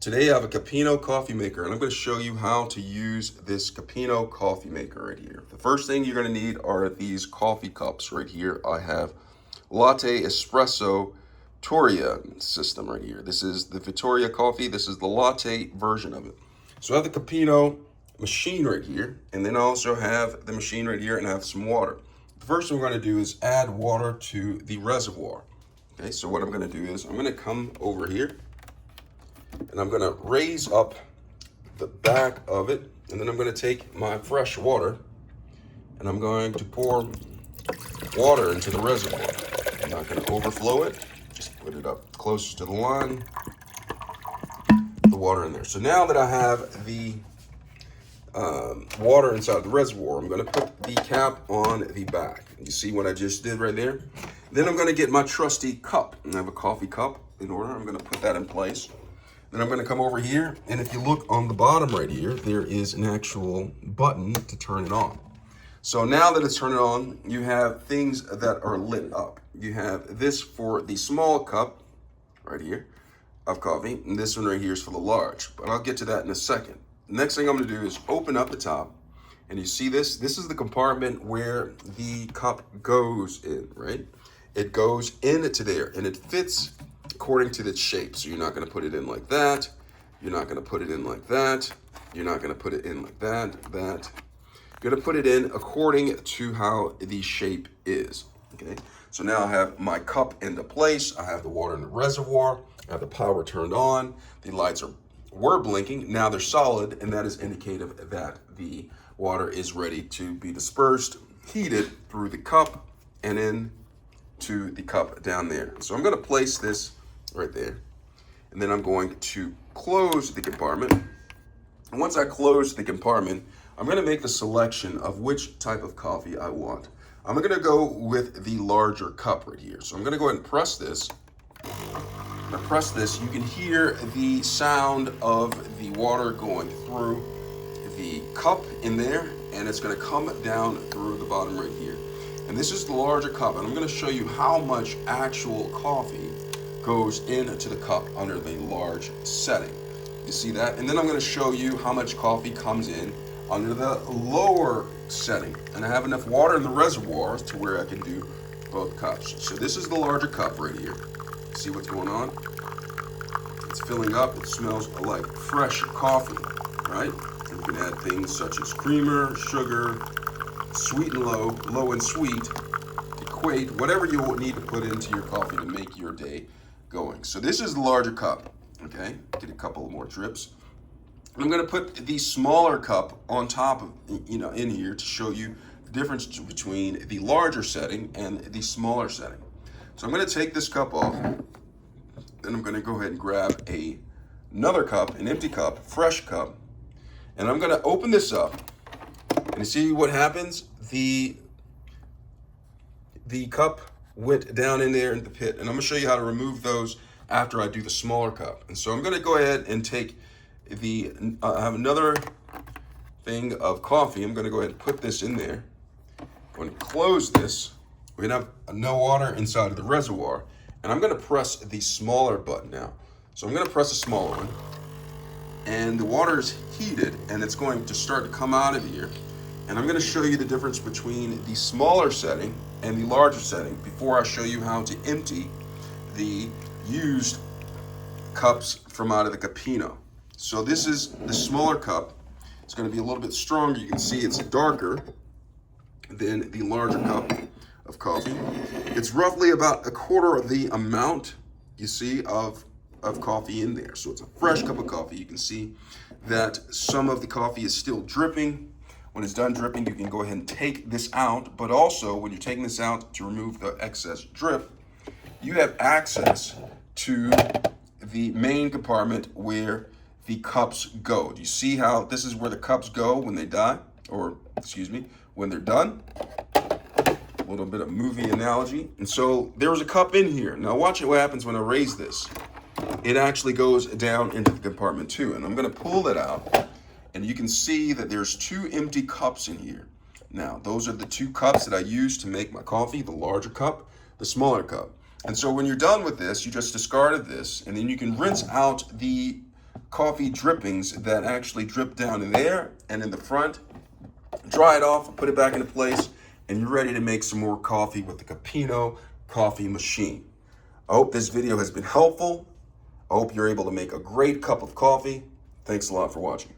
Today I have a Capino coffee maker, and I'm going to show you how to use this Capino coffee maker right here. The first thing you're going to need are these coffee cups right here. I have latte Espressotoria system right here. This is the Vittoria coffee. This is the latte version of it. So I have the Capino machine right here, and then I also have the machine right here, and I have some water. The first thing we're going to do is add water to the reservoir. Okay, so what I'm going to do is I'm going to come over here, and I'm going to raise up the back of it, and then I'm going to take my fresh water and I'm going to pour water into the reservoir. I'm not going to overflow it, just put it up close to the line, the water in there. So now that I have the water inside the reservoir, I'm going to put the cap on the back. You see what I just did right there? Then I'm going to get my trusty cup, and I have a coffee cup in order. I'm going to put that in place. Then I'm going to come over here, and if you look on the bottom right here, there is an actual button to turn it on. So now that it's turned on, you have things that are lit up. You have this for the small cup right here of coffee, and this one right here is for the large, but I'll get to that in a second. The next thing I'm going to do is open up the top, and you see this? This is the compartment where the cup goes in, right? It goes into there, and it fits according to the shape. So you're not going to put it in like that. You're not going to put it in like that. You're not going to put it in like that. You're going to put it in according to how the shape is. Okay. So now I have my cup into place. I have the water in the reservoir. I have the power turned on. The lights were blinking. Now they're solid, and that is indicative that the water is ready to be dispersed, heated through the cup and in to the cup down there. So I'm going to place this right there, and then I'm going to close the compartment. And once I close the compartment, I'm going to make the selection of which type of coffee I want. I'm going to go with the larger cup right here. So I'm going to go ahead and press this. When I press this, you can hear the sound of the water going through the cup in there, and it's going to come down through the bottom right here. And this is the larger cup, and I'm going to show you how much actual coffee goes into the cup under the large setting. You see that? And then I'm going to show you how much coffee comes in under the lower setting. And I have enough water in the reservoir to where I can do both cups. So this is the larger cup right here. See what's going on? It's filling up. It smells like fresh coffee, right? And you can add things such as creamer, sugar, sweet and low, low and sweet, equate, whatever you need to put into your coffee to make your day going. So this is the larger cup, okay? Get a couple more drips. I'm going to put the smaller cup on top of, in here to show you the difference between the larger setting and the smaller setting. So I'm going to take this cup off, then I'm going to go ahead and grab another cup, an empty cup, fresh cup, and I'm going to open this up, and you see what happens? The cup went down in there in the pit, and I'm going to show you how to remove those after I do the smaller cup. And so I'm going to go ahead and take I have another thing of coffee. I'm going to go ahead and put this in there. I'm going to close this. We're going to have no water inside of the reservoir, and I'm going to press the smaller button now. So I'm going to press the smaller one, and the water is heated, and it's going to start to come out of here. And I'm going to show you the difference between the smaller setting and the larger setting before I show you how to empty the used cups from out of the Capino. So this is the smaller cup. It's going to be a little bit stronger. You can see it's darker than the larger cup of coffee. It's roughly about a quarter of the amount, you see, of coffee in there. So it's a fresh cup of coffee. You can see that some of the coffee is still dripping. When it's done dripping, you can go ahead and take this out, but also when you're taking this out to remove the excess drip, you have access to the main compartment where the cups go. Do you see how this is where the cups go when they die? Or, excuse me, when they're done? A little bit of movie analogy. And so there was a cup in here. Now watch what happens when I raise this. It actually goes down into the compartment too. And I'm gonna pull that out. And you can see that there's two empty cups in here. Now, those are the two cups that I use to make my coffee, the larger cup, the smaller cup. And so when you're done with this, you just discarded this, and then you can rinse out the coffee drippings that actually drip down in there and in the front. Dry it off, put it back into place, and you're ready to make some more coffee with the Capino coffee machine. I hope this video has been helpful. I hope you're able to make a great cup of coffee. Thanks a lot for watching.